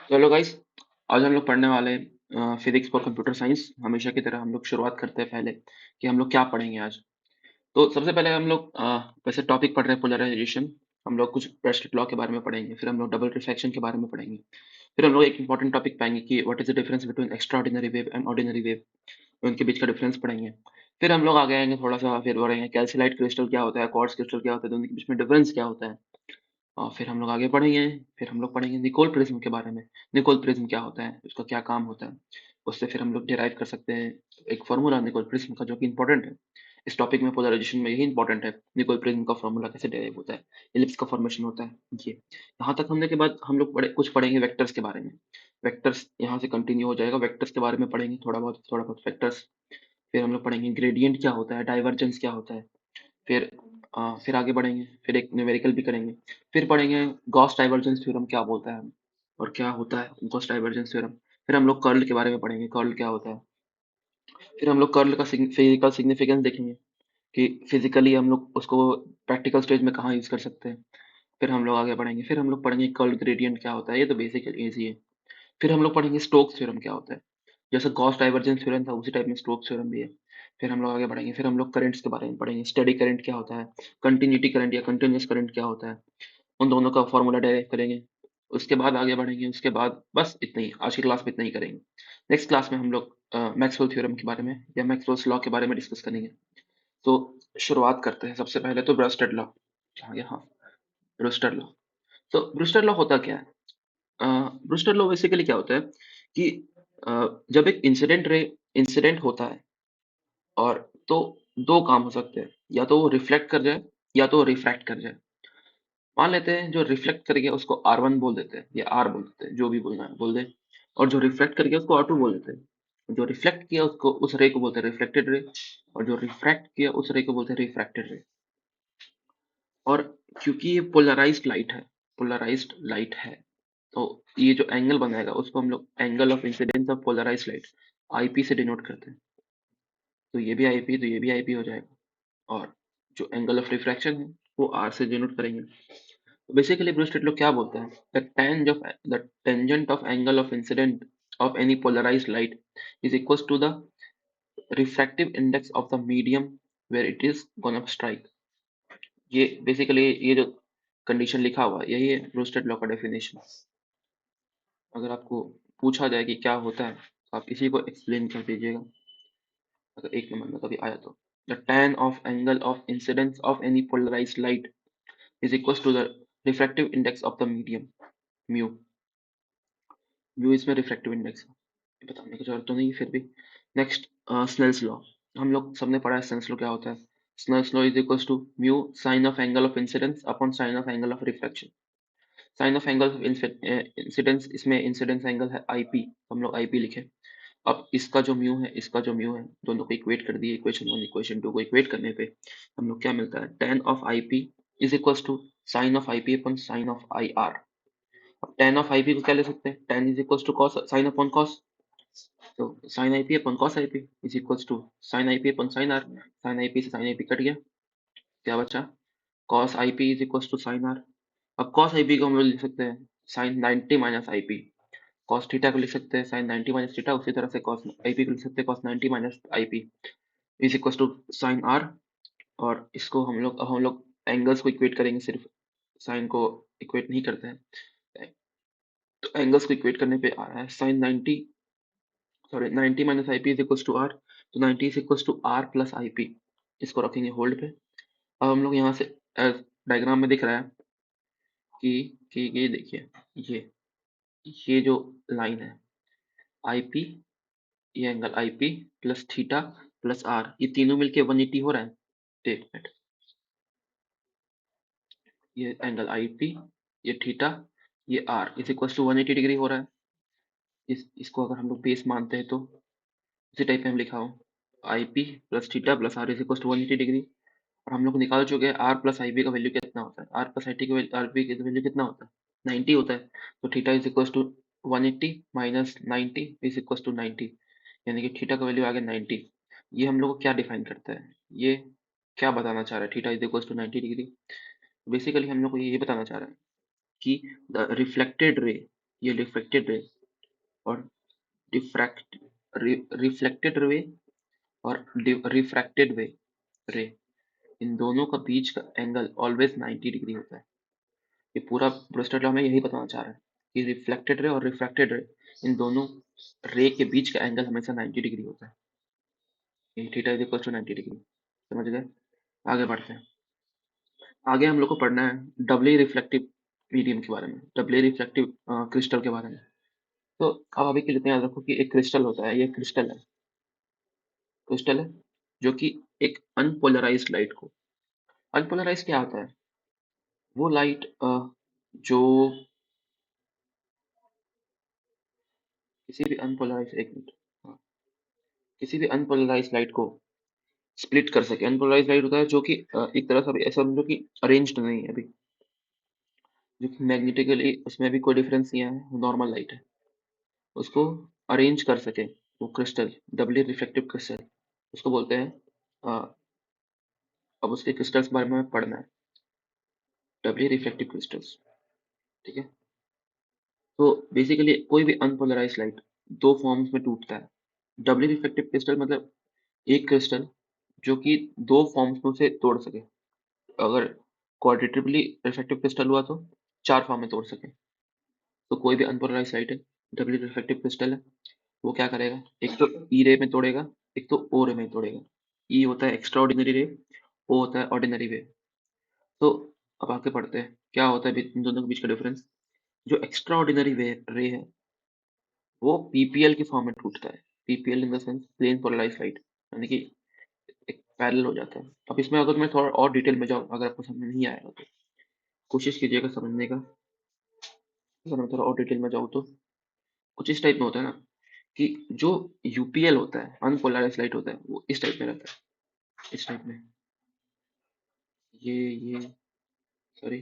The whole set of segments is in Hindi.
तो हेलो गाइस। आज हम लोग पढ़ने वाले हैं फिजिक्स फॉर कंप्यूटर साइंस। हमेशा की तरह हम लोग शुरुआत करते हैं पहले कि हम लोग क्या पढ़ेंगे आज। तो सबसे पहले हम लोग वैसे टॉपिक पढ़ रहे हैं पोलराइजेशन। हम लोग कुछ ब्रेस्ट लॉ के बारे में पढ़ेंगे, फिर हम लोग डबल रिफ्लेक्शन के बारे में पढ़ेंगे, फिर हम लोग एक इंपॉर्टेंट टॉपिक पाएंगे कि what is the difference between extra ordinary wave and ordinary wave, उनके बीच का डिफरेंस पढ़ेंगे। फिर हम लोग आगे आएंगे थोड़ा सा, फिर पढ़ेंगे कैल्सिलाइट क्रिस्टल क्या होता है, क्वार्ट्ज क्रिस्टल क्या होता है, दोनों के बीच में डिफरेंस क्या होता है। और फिर हम लोग आगे पढ़ेंगे, फिर हम लोग पढ़ेंगे निकोल प्रिज्म के बारे में। निकोल प्रिज्म क्या होता है, उसका क्या काम होता है, उससे फिर हम लोग डिराइव कर सकते हैं एक फार्मूला निकोल प्रिज्म का, जो कि इंपॉर्टेंट है इस टॉपिक में। पोलराइजेशन में यही इंपॉर्टेंट है, निकोल प्रिज्म का फार्मूला कैसे डिराइव होता है, एलिप्स का फॉर्मेशन होता है। ये यहाँ तक हमने के बाद हम लोग कुछ पढ़ेंगे वेक्टर्स के बारे में। वेक्टर्स यहाँ से कंटिन्यू हो जाएगा, वेक्टर्स के बारे में पढ़ेंगे थोड़ा बहुत वेक्टर्स। फिर हम लोग पढ़ेंगे ग्रेडियंट क्या होता है, डाइवर्जेंस क्या होता है। फिर फिर आगे बढ़ेंगे, फिर एक न्यूमेरिकल भी करेंगे। फिर पढ़ेंगे गॉस डाइवर्जेंस थ्योरम क्या बोलता है और क्या होता है गॉस डाइवर्जेंस थ्योरम। फिर हम लोग कर्ल के बारे में पढ़ेंगे, कर्ल क्या होता है। फिर हम लोग कर्ल का फिजिकल सिग्निफिकेंस देखेंगे कि फिजिकली हम लोग उसको प्रैक्टिकल स्टेज में कहाँ यूज कर सकते हैं। फिर हम लोग आगे बढ़ेंगे, फिर हम लोग पढ़ेंगे कर्ल ग्रेडियंट क्या होता है, ये तो बेसिक इजी है। फिर हम लोग पढ़ेंगे स्टोक्स थ्योरम क्या होता है। जैसे गॉस डाइवर्जेंस थ्योरम था उसी टाइप में स्टोक्स थ्योरम भी है। फिर हम लोग आगे बढ़ेंगे, फिर हम लोग करंट्स के बारे में पढ़ेंगे, स्टेडी करंट क्या होता है, कंटिन्यूटी करंट या कंटिन्यूअस करंट क्या होता है, उन दोनों का फॉर्मूला डेराइव करेंगे। उसके बाद आगे बढ़ेंगे, उसके बाद बस इतना ही, आज की क्लास में इतना ही करेंगे। नेक्स्ट क्लास में हम लोग मैक्सवेल थ्योरम के बारे में या मैक्सवेल्स लॉ के बारे में डिस्कस करेंगे। तो शुरुआत करते हैं, सबसे पहले तो ब्रस्टड लॉ। आ गया, हाँ, ब्रूस्टर लॉ। तो ब्रूस्टर लॉ होता क्या है? ब्रूस्टर लॉ बेसिकली क्या होता है कि जब एक इंसिडेंट होता है, और तो दो काम हो सकते हैं, या तो वो रिफ्लेक्ट कर जाए या तो रिफ्रैक्ट कर जाए। मान लेते हैं जो रिफ्लेक्ट कर गया उसको R1 बोल देते हैं या R बोल देते हैं, जो भी बोलना है बोल दे। और जो रिफ्लेक्ट कर गया उसको R2 बोल देते हैं। जो रिफ्लेक्ट किया उसको, उस रे को बोलते हैं रिफ्लेक्टेड रे। और जो रिफ्रैक्ट किया उस रे को बोलते हैं रिफ्रैक्टेड रे। और क्योंकि ये पोलराइज्ड लाइट है, तो ये जो एंगल बनाएगा उसको हम लोग angle of incidence of polarised light, IP से डिनोट करते हैं। तो ये भी आईपी, तो ये भी आईपी हो जाएगा। और जो एंगल ऑफ रिफ्रैक्शन है वो आर से डिनोट करेंगे। तो बेसिकली ब्रूस टिटलो क्या बोलते हैं, the tangent of angle of incident of any polarised light is equal to the refractive index of the medium where it is gonna strike. ये बेसिकली ये जो कंडीशन लिखा हुआ है यही है ब्रूस टिटलो का डेफिनेशन। अगर आपको पूछा जाए कि क्या होता है तो आप इसी को एक्सप्लेन कर दीजिएगा, अगर एक नंबर में कभी आया तो। The tan of angle of incidence of any polarised light is equals to the refractive index of the medium mu। Mu इसमें रिफ्रैक्टिव इंडेक्स है, ये बताने की जरूरत तो नहीं फिर भी। Next, Snell's law. हम लोग सबने पढ़ा है स्नेल्स लॉ क्या होता है। Snell's law is equals to mu sine of angle of incidence upon sine of angle of refraction. Sine of angle of incidence, इसमें इंसिडेंस एंगल है आईपी, हम लोग आईपी लिखे। अब इसका जो म्यू है, इसका जो म्यू है, दोनों को इक्वेट कर दिए, इक्वेशन वन इक्वेशन टू को इक्वेट करने पे हम लोग क्या मिलता है, tan of I P is equals to sine of I P upon sine of I R. अब टेन ऑफ आई पी को क्या ले सकते हैं, tan is equals to cos sine upon cos. तो sine I P upon cos I P is equals to sine I P upon sine R. Sine I P से साइन आई पी कट गया, क्या बचा, cos I P is equals to sine R. अब कॉस आई पी को हम लोग लिख सकते हैं sine 90 minus I P. Cos theta को लिख सकते हैं साइन 90 माइनस थीटा, उसी तरह से कॉस आई पी को लिख सकते हैं cos 90 minus I P is equals to sine R. और इसको हम लोग एंगल्स को इक्वेट करेंगे, सिर्फ साइन को इक्वेट नहीं करते हैं। तो एंगल्स को इक्वेट करने पे आ रहा है sine 90, sorry 90 minus I P is equals to R. तो 90 is equals to R plus I P. इसको रखेंगे होल्ड पे। अब हम लोग यहाँ से डायग्राम में दिख रहा है कि ये देखिए, ये जो लाइन है आई पी, ये angle I P plus theta plus R, ये तीनों मिलके 180 हो रहा है। एक मिनट, ये एंगल आई पी, ये थीटा, ये R is equal to 180 degree हो रहा है। इसको अगर हम लोग बेस मानते हैं तो इसी टाइप में हम लिखा हो, I P plus theta plus R is equal to 180 degree. और हम लोग निकाल चुके हैं आर प्लस आई बी का वैल्यू कितना होता है, आर प्लस आई टी का आर बी का वैल्यू कितना होता है, 90 होता है। तो theta is equal to 180 minus 90 is equal to 90, यानी कि थीटा का वैल्यू आ गया 90। ये हम लोग को क्या डिफाइन करता है, ये क्या बताना चाह रहा है, theta is equal to 90 degree. Basically हम लोग को ये बताना चाह रहा है कि द रिफ्लेक्टेड रे ये रिफ्लेक्टेड रे और डिफ्रैक्ट रिफ्लेक्टेड रे और रिफ्रैक्टेड रे, इन दोनों का बीच का एंगल ऑलवेज 90 डिग्री होता है। ये पूरा ब्रूस्टर लॉ हमें यही बताना चाह रहा है कि रिफ्लेक्टेड रे और रिफ्रैक्टेड रे, इन दोनों रे के बीच का एंगल हमेशा 90 डिग्री होता है। ये theta is equal to 90 degree. समझ गए? आगे बढ़ते हैं। आगे हम लोग को पढ़ना है डबली रिफ्लेक्टिव मीडियम के बारे में, डबली रिफ्लेक्टिव क्रिस्टल के बारे में। तो अब अभी के लिए इतना याद रखो कि एक क्रिस्टल होता है, ये क्रिस्टल है जो कि एक अनपोलराइज्ड लाइट को, अनपोलराइज क्या होता है? वो लाइट जो किसी भी अनपोलराइज एक मिनट, हाँ, किसी भी अनपोलराइज लाइट को स्प्लिट कर सके। अनपोलराइज लाइट होता है जो कि एक तरह से अभी ऐसा समझो कि अरेंज्ड नहीं है अभी, जो कि मैग्नेटिकली उसमें भी कोई डिफरेंस नहीं है, नॉर्मल लाइट है, उसको अरेंज कर सके वो क्रिस्टल, डबली रिफ्लेक्टिव क्रिस्टल, उसको बोलते हैं अब उसके क्रिस्टल्स के बारे में पढ़ना है, डबली रिफ्लेक्टिव क्रिस्टल्स। ठीक है? तो बेसिकली कोई भी अनपोलराइज लाइट दो फॉर्म्स में टूटता है। डबली रिफ्लेक्टिव क्रिस्टल मतलब एक क्रिस्टल जो कि दो फॉर्म्स में उसे तोड़ सके। अगर क्वाड्रेटिवली रिफ्लेक्टिव क्रिस्टल हुआ तो चार फॉर्म में तोड़ सके। तो कोई भी अनपोलराइज लाइट है, डबली रिफ्लेक्टिव क्रिस्टल है, वो क्या करेगा? एक तो ई रे में तोड़ेगा, एक तो ओ रे में तोड़ेगा। ई होता है एक्स्ट्रा ऑर्डिनरी रे, ओ होता है ऑर्डिनरी वे। तो अब आगे पढ़ते हैं क्या होता है इन दोनों के बीच का डिफरेंस। जो एक्स्ट्रा ऑर्डिनरी वे रे है वो पीपीएल के फॉर्म में टूटता है। PPL in the sense plane polarised light, यानी कि एक पैरेलल हो जाता है। अब इसमें अगर मैं थोड़ा और डिटेल में जाऊँ, अगर आपको समझ में नहीं आएगा तो कोशिश कीजिएगा समझने का। अगर मैं थोड़ा और डिटेल में जाऊँ तो कुछ इस टाइप में होता है ना कि जो यूपीएल होता है, अनपोलराइज्ड लाइट होता है, वो इस टाइप में रहता है, इस टाइप में। ये सॉरी,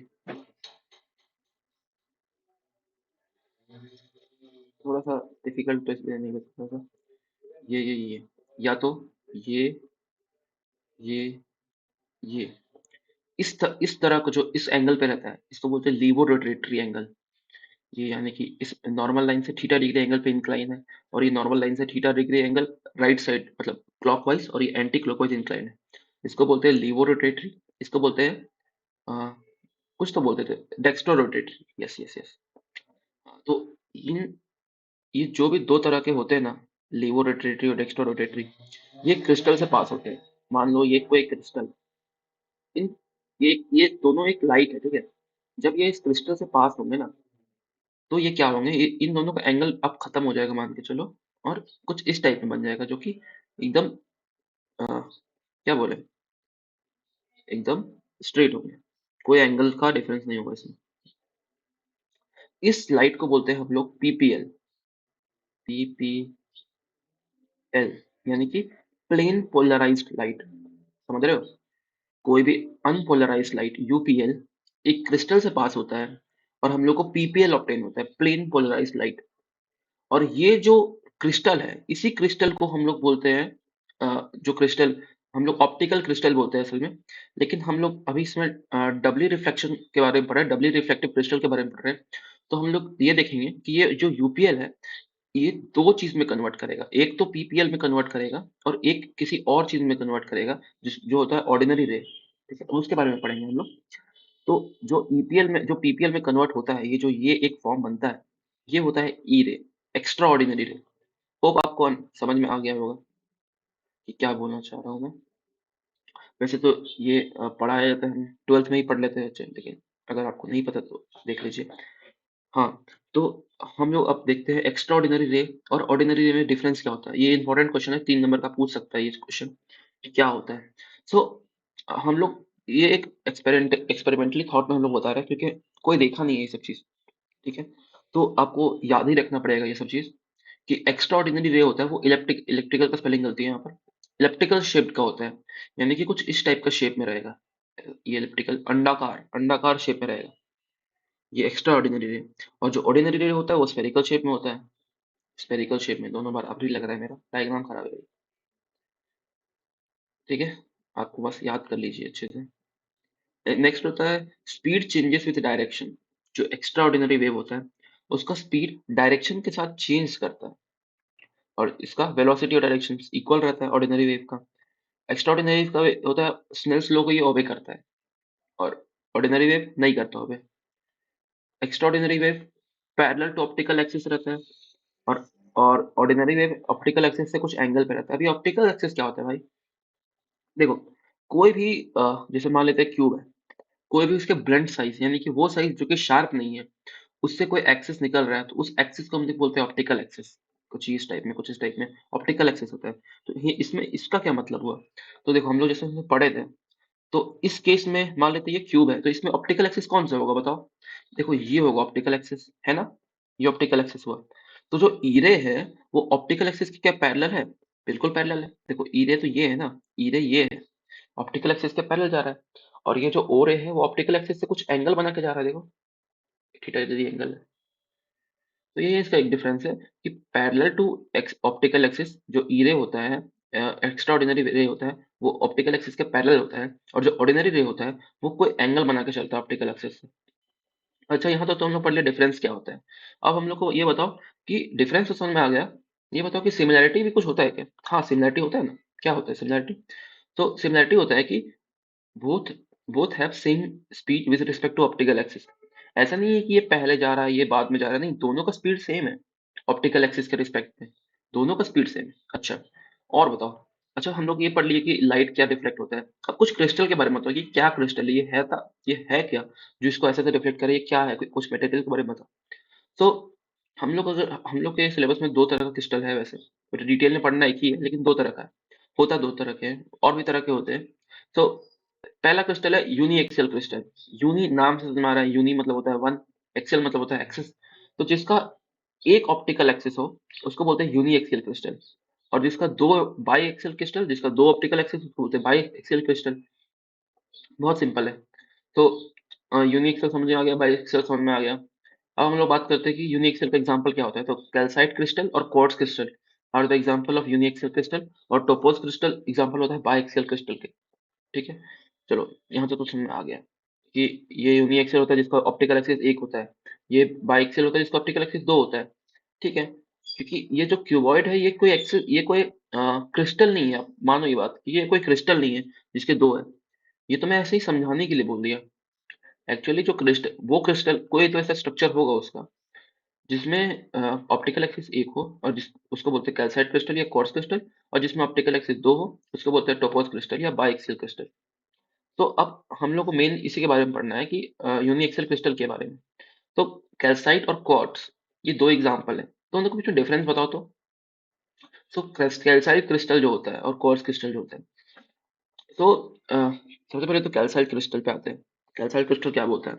थोड़ा सा डिफिकल्ट टेस्ट देने का थोड़ा सा। ये या तो ये ये ये इस तरह का जो इस एंगल पे रहता है, इसको बोलते हैं लीवो रोटेटरी एंगल। ये यानी कि इस नॉर्मल लाइन से थीटा डिग्री एंगल पे इंक्लाइन है, और ये नॉर्मल लाइन से theta degree angle right side मतलब क्लॉकवाइज, और ये एंटी क्लॉकवाइज इंक्लाइन है। इसको बोलते हैं लीवो रोटेटरी, इसको बोलते हैं अ, कुछ तो बोलते थे dextro rotatory. Yes yes yes. तो इन ये जो भी दो तरह के होते हैं ना, लीवो रोटेटरी और डेक्स्ट्रो रोटेटरी, ये क्रिस्टल से पास होते हैं। मान लो ये कोई क्रिस्टल, इन ये दोनों एक लाइट है, ठीक है? जब ये इस क्रिस्टल से पास होंगे ना, तो ये क्या होंगे, इन दोनों का एंगल अब खत्म हो जाएगा मान के चलो, और कुछ इस टाइप में बन जाएगा जो कि एकदम क्या बोले, एकदम स्ट्रेट हो गया, कोई एंगल का डिफरेंस नहीं होगा इसमें। इस लाइट को बोलते हैं हम लोग पीपीएल, पीपीएल यानी कि प्लेन पोलराइज्ड लाइट। समझ रहे हो? कोई भी अनपोलराइज्ड लाइट यूपीएल एक क्रिस्टल से पास होता है, और हम लोग को पीपीएल ऑब्टेन होता है, प्लेन पोलराइज्ड लाइट। और ये जो क्रिस्टल है, इसी क्रिस्टल को हम लोग बोलते हैं जो क्रिस्टल हम लोग ऑप्टिकल क्रिस्टल बोलते हैं असल में। लेकिन हम लोग अभी इसमें डबली रिफ्लेक्शन के बारे में पढ़ रहे हैं, डबली रिफ्लेक्टिव क्रिस्टल के बारे में पढ़ रहे हैं। तो हम लोग ये देखेंगे कि ये जो यूपीएल है, ये दो चीज में कन्वर्ट करेगा। एक तो पीपीएल में कन्वर्ट करेगा, और एक किसी और चीज में कन्वर्ट करेगा, जो होता है ऑर्डिनरी रे। ठीक है? तो उसके बारे में पढ़ेंगे हम लोग। तो जो ईपीएल में, जो पीपीएल में कन्वर्ट होता है, ये एक फॉर्म बनता है, ये होता है ई रे, एक्स्ट्रा ऑर्डिनरी रे। होप आपको समझ में आ गया होगा कि क्या बोलना चाह रहा हूँ मैं। वैसे तो ये पढ़ाया जाता है, हम ट्वेल्थ में ही पढ़ लेते हैं अच्छे, लेकिन अगर आपको नहीं पता तो देख लीजिए। हाँ, तो हम लोग अब देखते हैं एक्स्ट्रा ऑर्डिनरी रे और ऑर्डिनरी रे में डिफरेंस क्या होता है। ये इंपॉर्टेंट क्वेश्चन है, 3 नंबर का पूछ सकता है ये क्वेश्चन कि क्या होता है। सो हम लोग ये एक एक्सपेरिमेंटली थॉट में हम लोग बता रहे हैं, क्योंकि कोई देखा नहीं है ये सब चीज। ठीक है? तो आपको याद ही रखना पड़ेगा ये सब चीज कि एक्स्ट्रा ऑर्डिनरी रे होता है वो इलेक्ट्रिकल का स्पेलिंग गलती है यहाँ पर, इलेप्टिकल शेप्ड का होता है, यानी कि कुछ इस टाइप का शेप में रहेगा। ये इलेप्टिकल अंडाकार अंडाकार शेप में रहेगा, ये एक्स्ट्रा ऑर्डिनरी रे। और जो ऑर्डिनरी रे होता है वो स्फेरिकल शेप में होता है, स्फेरिकल शेप में। दोनों बार अभी लग रहा है मेरा डायग्राम खराब है। ठीक है? आपको बस याद कर लीजिए अच्छे से। नेक्स्ट होता है स्पीड चेंजेस विद डायरेक्शन। जो एक्स्ट्रा ऑर्डिनरी वेव होता है उसका स्पीड डायरेक्शन के साथ चेंज करता है और इसका वेलोसिटी और डायरेक्शन इक्वल रहता है ऑर्डिनरी वेव का। एक्स्ट्राऑर्डिनरी वेव का होता है स्नेल्स लॉ को ये ओबे करता है और ऑर्डिनरी वेव नहीं करता obey. Extraordinary wave parallel to optical axis रहता है और ऑर्डिनरी वेव ऑप्टिकल एक्सिस से कुछ एंगल पे रहता है। अभी ऑप्टिकल एक्सिस क्या होता है भाई? देखो, कोई भी जैसे मान लेते हैं क्यूब है, कोई भी उसके ब्लंट साइज यानी कि वो साइज जो कि शार्प नहीं है, उससे कोई एक्सिस निकल रहा है तो उस एक्सिस को हम लोग बोलते हैं ऑप्टिकल एक्सिस। कुछ इस टाइप में, कुछ इस टाइप में ऑप्टिकल एक्सिस होता है। तो ये इसमें इसका क्या मतलब हुआ? तो देखो, हम लोग जैसे उसमें पढ़े थे, तो इस केस में मान लेते हैं ये क्यूब है, तो इसमें ऑप्टिकल एक्सिस कौन सा होगा बताओ? देखो, ये होगा ऑप्टिकल एक्सिस, है ना? ये ऑप्टिकल एक्सिस हुआ। तो जो ई रे है, वो ऑप्टिकल एक्सिस के क्या पैरेलल है? बिल्कुल पैरेलल है। देखो, ई रे तो ये है ना, ई रे ये है, ऑप्टिकल एक्सिस के पैरेलल जा रहा है। और ये जो ओ रे है, वो ऑप्टिकल एक्सिस से कुछ एंगल बना के जा रहा है, देखो, थीटा डिग्री एंगल है। तो ये इसका एक डिफरेंस है कि parallel to X optical axis जो ई रे होता है, एक्स्ट्रा ऑर्डिनरी रे होता है, वो ऑप्टिकल एक्सिस के पैरेलल होता है, और जो ऑर्डिनरी रे होता है वो कोई एंगल बना के चलता है ऑप्टिकल एक्सिस से। अच्छा, यहाँ तो तुम लोग पढ़ लिया डिफरेंस क्या होता है। अब हम लोग को ये बताओ कि डिफरेंस तो समझ में आ गया, ये बताओ कि सिमिलैरिटी भी कुछ होता है क्या? हाँ, सिमिलैरिटी होता है ना। क्या होता है सिमिलैरिटी? तो सिमिलैरिटी होता है कि both both have same speed with respect to optical axis. ऐसा नहीं है कि ये पहले जा रहा है ये बाद में जा रहा है, नहीं, दोनों का स्पीड सेम है ऑप्टिकल एक्सिस के रिस्पेक्ट में। दोनों का स्पीड सेम है। अच्छा, और बताओ। अच्छा, हम लोग ये पढ़ लिए कि लाइट क्या रिफ्लेक्ट होता है। अब कुछ क्रिस्टल के बारे में बताओ कि क्या क्रिस्टल है, ये है क्या जो इसको ऐसे से रिफ्लेक्ट करे? ये क्या है? कुछ मटेरियल के बारे में बताओ। तो हम लोग के सिलेबस में दो तरह का क्रिस्टल है वैसे, बट डिटेल में पढ़ना एक ही है, लेकिन दो तरह का है। होता दो तरह के हैं, और भी तरह के होते हैं। तो पहला क्रिस्टल है यूनी एक्सियल क्रिस्टल। यूनी नाम से समझ में आ रहा है, यूनी मतलब होता है वन, एक्सियल मतलब होता है एक्सिस। तो जिसका एक ऑप्टिकल एक्सिस हो, उसको बोलते हैं यूनी एक्सियल क्रिस्टल। और जिसका दो बाई एक्सियल क्रिस्टल, जिसका दो ऑप्टिकल एक्सिस, उसको बोलते हैं बाई एक्सियल क्रिस्टल। बहुत सिंपल है। तो यूनी एक्सियल समझ में आ गया, बाई एक्सियल समझ में आ गया। अब हम लोग बात करते हैं कि यूनी एक्सियल का एग्जांपल क्या होता है। तो कैल्साइट क्रिस्टल और quartz crystal are the example of uniaxial crystal, और टोपोज क्रिस्टल एग्जांपल होता है बाई एक्सियल क्रिस्टल के। ठीक है, चलो, यहाँ तो समझ में आ गया कि ये यूनी एक्सियल होता है जिसका ऑप्टिकल एक्सिस एक होता है, ये बाई एक्सियल होता है जिसका ऑप्टिकल एक्सिस दो होता है। ठीक है, क्योंकि ये जो क्यूबॉइड है, ये कोई क्रिस्टल नहीं है। आप मानो ये बात कि ये कोई क्रिस्टल नहीं है जिसके दो है। ये तो मैं ऐसे ही समझाने के लिए बोल दिया। एक्चुअली जो क्रिस्टल, वो क्रिस्टल कोई तो ऐसा स्ट्रक्चर होगा उसका जिसमें ऑप्टिकल एक्सिस एक हो, और जिस उसको बोलते हैं कैल्साइट क्रिस्टल या क्वार्ट्ज क्रिस्टल। और जिसमें ऑप्टिकल एक्सिस दो हो, उसको बोलते हैं टोपोज क्रिस्टल या बाइक्सियल क्रिस्टल। तो अब हम लोग को मेन इसी के बारे में पढ़ना है कि यूनी एक्सियल क्रिस्टल के बारे में। तो कैल्साइट और क्वार्ट्ज, ये दो एग्जांपल है, तो उन दोनों के बीच में डिफरेंस बताओ तो। तो कैल्साइट क्रिस्टल जो होता है और क्वार्ट्ज क्रिस्टल जो होता है, तो सबसे पहले तो कैल्साइट क्रिस्टल पे आते हैं। कैल्साइट क्रिस्टल क्या बोलता है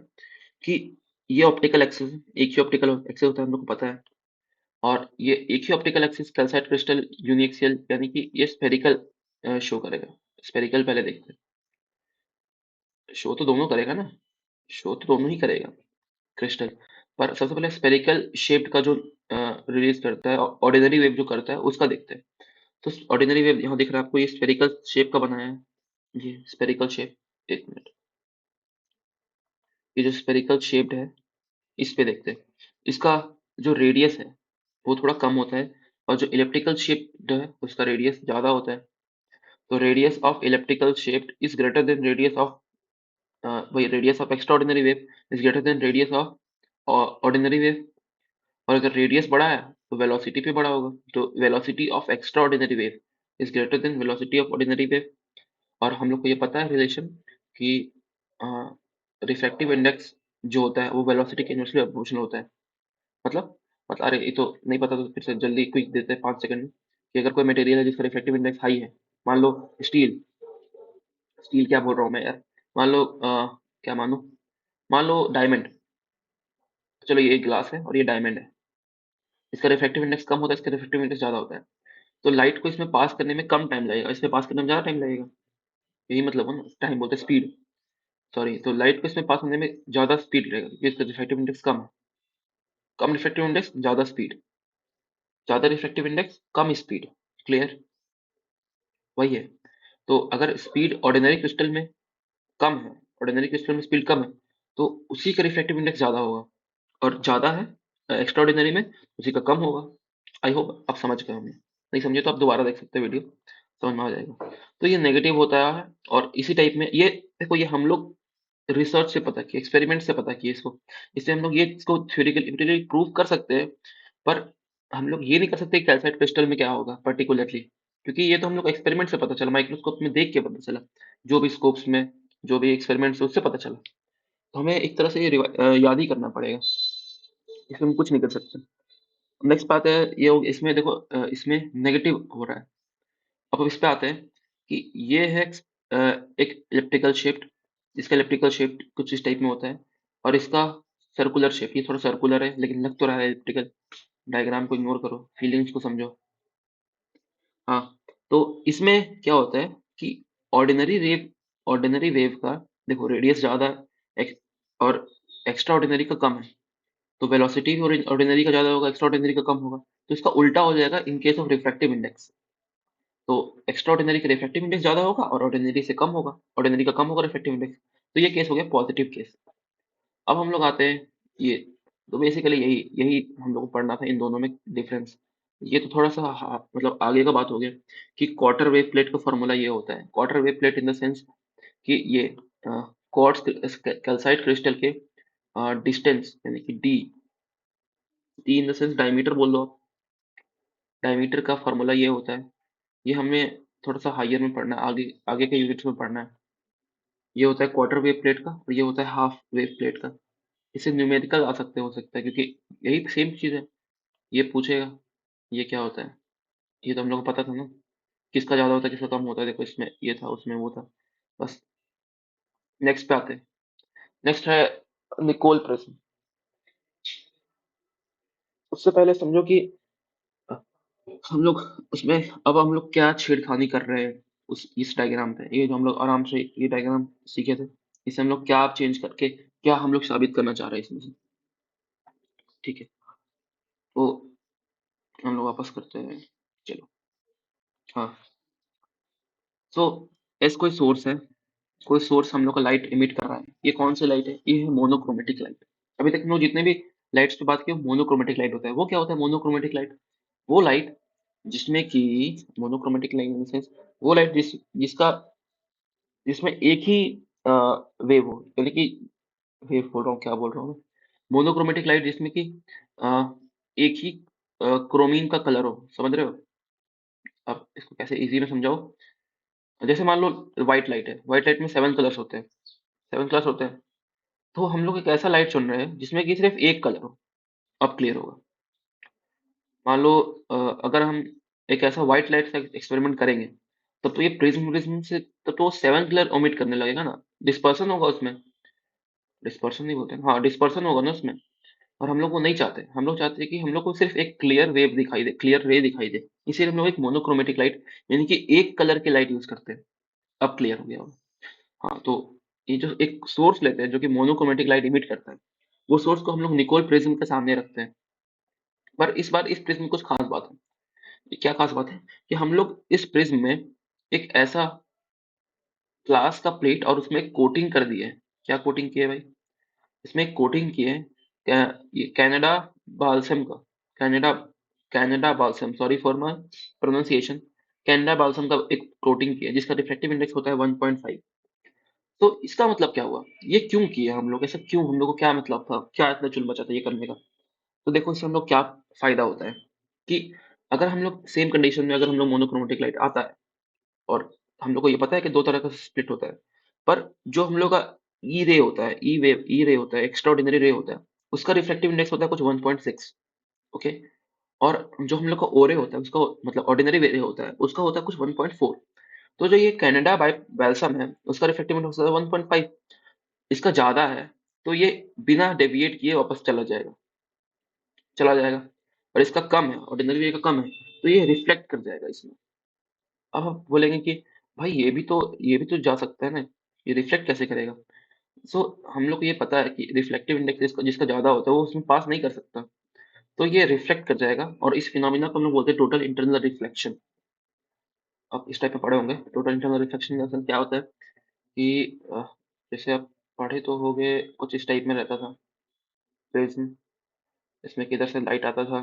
कि ये ऑप्टिकल एक्सिस, एक ही ऑप्टिकल एक्सिस होता है, हम लोग को पता है। और ये एक ही optical axis calcite crystal uniaxial, यानी कि ये स्फेरिकल शो करेगा। स्फेरिकल पहले देखते हैं, शो तो दोनों करेगा ना, शो तो दोनों ही करेगा क्रिस्टल। पर सबसे पहले स्फेरिकल शेप्ड का जो रिलीज करता है, ऑर्डिनरी वेव जो करता है, उसका देखते हैं। तो ऑर्डिनरी वेव यहाँ दिख रहा है आपको, ये स्फेरिकल शेप का बनाया है, ये स्फेरिकल शेप। एक मिनट, ये जो स्फेरिकल शेप्ड है, इस पे देखते हैं। इसका जो रेडियस है वो थोड़ा कम होता है, और जो इलिप्टिकल शेप्ड है उसका रेडियस ज्यादा होता है। तो radius of elliptical shaped is greater than radius of वही radius of extraordinary wave is greater than radius of ordinary wave. और अगर रेडियस बड़ा है तो वेलोसिटी भी बड़ा होगा, तो velocity of extraordinary wave is greater than velocity of ordinary wave. और हम लोग को ये पता है रिलेशन कि रिफ्रैक्टिव इंडेक्स जो होता है वो वेलोसिटी के इनवर्सली प्रोपोर्शनल होता है। मतलब अरे, ये तो नहीं पता तो फिर से जल्दी क्विक देते हैं 5 सेकंड में कि अगर कोई मटेरियल है जिसका रिफ्रैक्टिव इंडेक्स हाई है, मान लो स्टील, स्टील क्या बोल रहा हूँ मैं यार, मान लो क्या मानो, मान लो डायमंड। चलो, ये एक ग्लास है और ये डायमंड है, इसका रिफ्रैक्टिव इंडेक्स कम होता है, इसका रिफ्रैक्टिव इंडेक्स ज्यादा होता है। तो लाइट को इसमें पास करने में कम टाइम लगेगा, इसमें पास करने में ज्यादा टाइम लगेगा। यही मतलब है ना, टाइम बोलते हैं स्पीड। सॉरी, तो लाइट को इसमें पास होने में ज्यादा स्पीड लगेगा क्योंकि इसका रिफ्रैक्टिव इंडेक्स कम है। कम रिफ्रैक्टिव इंडेक्स ज्यादा स्पीड, ज्यादा रिफ्रैक्टिव इंडेक्स कम स्पीड। क्लियर? वही है। तो अगर स्पीड ऑर्डिनरी क्रिस्टल में कम है, ऑर्डिनरी क्रिस्टल में स्पीड कम है, तो उसी का रिफ्रैक्टिव इंडेक्स ज्यादा होगा। और ज्यादा है एक्स्ट्राऑर्डिनरी में उसी का कम होगा। आई होप आप समझ गए होंगे, नहीं समझे तो आप दोबारा देख सकते हैं वीडियो, समझ में आ जाएगा। तो ये नेगेटिव होता है, और इसी टाइप में ये देखो, ये हम लोग रिसर्च से पता किया, एक्सपेरिमेंट से पता किया इसको। इससे हम लोग ये इसको थ्योरेटिकली प्रूव कर सकते हैं, पर हम लोग ये नहीं कर सकते कैल्साइट क्रिस्टल में क्या होगा पर्टिकुलरली, क्योंकि ये तो हम लोग एक्सपेरिमेंट से पता चला, माइक्रोस्कोप में देख के पता चला, जो भी स्कोप्स में जो भी एक्सपेरिमेंट्स उससे पता चला। तो हमें एक तरह से ये याद ही करना पड़ेगा, इसमें हम कुछ नहीं कर सकते। नेक्स्ट बात है ये इसमें देखो, इसमें नेगेटिव हो रहा है। अब इस पे आते हैं कि ये है एक इलिप्टिकल शेप्ड, इसका इलिप्टिकल शेप कुछ इस टाइप में होता है, और इसका सर्कुलर शेप, ये थोड़ा सर्कुलर है लेकिन लग तो रहा है इलिप्टिकल। डायग्राम को इग्नोर करो, फीलिंग्स को समझो। हाँ, तो इसमें क्या होता है कि ऑर्डिनरी वेव का देखो रेडियस ज़्यादा है, और एक्स्ट्रा ऑर्डिनरी का कम है, तो वेलोसिटी भी ऑर्डिनरी का ज़्यादा होगा, एक्स्ट्रा ऑर्डिनरी का कम होगा। तो इसका उल्टा हो जाएगा in case of refractive index. तो एक्स्ट्रा ऑर्डिनरी का रिफ्रैक्टिव इंडेक्स ज़्यादा होगा और ऑर्डिनरी से कम होगा, ऑर्डिनरी का कम होगा रिफ्रैक्टिव इंडेक्स। तो ये केस हो गया पॉजिटिव केस। अब हम लोग आते हैं ये, तो बेसिकली यही यही हम लोग को पढ़ना था इन दोनों में डिफरेंस। ये तो थोड़ा सा मतलब आगे का बात हो गया कि क्वार्टर वेव प्लेट का फॉर्मूला ये होता है। Quarter wave plate in the sense कि ये क्वार्ट्ज कैल्साइट क्रिस्टल के डिस्टेंस यानी कि D in the sense diameter बोल लो आप। डायमीटर का फॉर्मूला ये होता है, ये हमें थोड़ा सा हायर में पढ़ना है, आगे आगे के यूनिट्स में पढ़ना है। ये होता है क्वार्टर वेव प्लेट का, और ये होता है हाफ वेव प्लेट का। इससे न्यूमेरिकल आ सकते हो सकता है, क्योंकि यही सेम चीज़ है। ये पूछेगा ये क्या होता है, ये तो हम लोग को पता था ना, किसका ज़्यादा होता है किसका कम होता है। देखो इसमें ये था, उसमें वो था, बस। नेक्स्ट पे आते हैं। नेक्स्ट है निकोल प्रिज्म। उससे पहले समझो कि हम लोग उसमें, अब हम लोग क्या छेड़खानी कर रहे हैं उस इस डायग्राम पे। ये जो हम लोग आराम से ये डायग्राम सीखे थे, इससे हम लोग क्या चेंज करके क्या हम लोग साबित करना चाह रहे हैं इसमें से। ठीक है, तो हम लोग वापस करते हैं, चलो। हाँ, सो एस कोई सोर्स है, कोई सोर्स हम लोग का लाइट इमिट कर रहा है। ये कौन सी लाइट है? ये है मोनोक्रोमेटिक लाइट। अभी तक हम लोग जितने भी लाइट्स पे बात की मोनोक्रोमेटिक लाइट होता है। वो क्या होता है मोनोक्रोमेटिक लाइट? वो लाइट जिसमें कि monochromatic light in the sense वो लाइट जिसका जिसमें एक ही वेव हो, यानी कि वेव बोल रहा हूँ, क्या बोल रहा हूँ मैं, मोनोक्रोमेटिक लाइट जिसमें कि अ, एक ही क्रोमीन का कलर हो। समझ रहे हो? अब इसको कैसे इजी में समझाओ। जैसे मान लो व्हाइट लाइट है, व्हाइट लाइट में 7 कलर्स होते हैं, 7 कलर्स होते हैं। तो हम लोग एक ऐसा लाइट चुन रहे हैं जिसमें कि सिर्फ एक कलर हो। अब क्लियर होगा। मान लो अगर हम एक ऐसा व्हाइट लाइट का एक्सपेरिमेंट करेंगे, तब तो ये प्रिज्म से तब तो वो 7 कलर ओमिट करने लगेगा ना। डिस्पर्सन होगा उसमें, डिस्पर्सन नहीं बोलते हैं, हाँ डिस्पर्सन होगा ना उसमें। और हम लोग वो नहीं चाहते, हम लोग चाहते हैं कि हम लोग को सिर्फ एक क्लियर वेव दिखाई दे, क्लियर रे दिखाई दे। इसीलिए हम लोग एक मोनोक्रोमेटिक लाइट यानी कि एक कलर की लाइट यूज करते हैं। अब क्लियर हो गया होगा। हाँ, तो ये जो एक सोर्स लेते हैं जो कि मोनोक्रोमेटिक लाइट इमिट करता है, वो सोर्स को हम लोग निकोल प्रिज्म के सामने रखते हैं। पर इस बार इस प्रिज्म में कुछ खास बात है। ये क्या खास बात है कि हम लोग इस प्रिज्म में एक ऐसा ग्लास का प्लेट और उसमें एक कोटिंग कर दी है। क्या कोटिंग की है भाई? इसमें एक कोटिंग की है, ये कनाडा बाल्सम का, Canada Canada balsam, sorry for my pronunciation. Canada balsam का एक कोटिंग की है जिसका रिफ्लेक्टिव इंडेक्स होता है 1.5। तो इसका मतलब क्या हुआ? ये क्यों किया हम लोग ऐसा, क्यों हम लोग को क्या मतलब था, क्या इतना चुल मचा था ये करने का? तो देखो इससे हम लोग क्या फायदा होता है कि अगर हम लोग सेम कंडीशन में, अगर हम लोग मोनोक्रोमेटिक लाइट आता है, और हम लोग को ये पता है कि दो तरह का स्प्लिट होता है, पर जो हम लोग का ई रे होता है, ई रे होता है, एक्स्ट्रा ऑर्डिनरी रे होता है, उसका रिफ्लेक्टिव इंडेक्स होता है कुछ 1.6। ओके, और जो हम लोग का ओ रे होता है उसका मतलब ऑर्डिनरी रे होता है, उसका होता है कुछ 1.4। तो जो ये कनाडा बाय बैल्सम है उसका रिफ्लेक्टिव इंडेक्स होता है 1.5, इसका ज्यादा है। तो ये बिना डेविएट किए वापस चला जाएगा। और इसका कम है, ऑर्डिनरी रे का कम है, तो ये रिफ्लेक्ट कर जाएगा इसमें। अब आप बोलेंगे कि भाई ये भी तो जा सकता है ना, ये रिफ्लेक्ट कैसे करेगा? सो हम लोग को ये पता है कि रिफ्लेक्टिव इंडेक्स जिसका जिसका ज्यादा होता है वो उसमें पास नहीं कर सकता। तो ये रिफ्लेक्ट कर जाएगा, और इस फिनोमिना को हम लोग बोलते हैं टोटल इंटरनल रिफ्लेक्शन। आप इस टाइप में पढ़े होंगे, टोटल इंटरनल रिफ्लेक्शन का क्या होता है कि जैसे आप पढ़े तो होगे, कुछ इस टाइप में रहता था प्रिज्म। इसमें किधर से लाइट आता था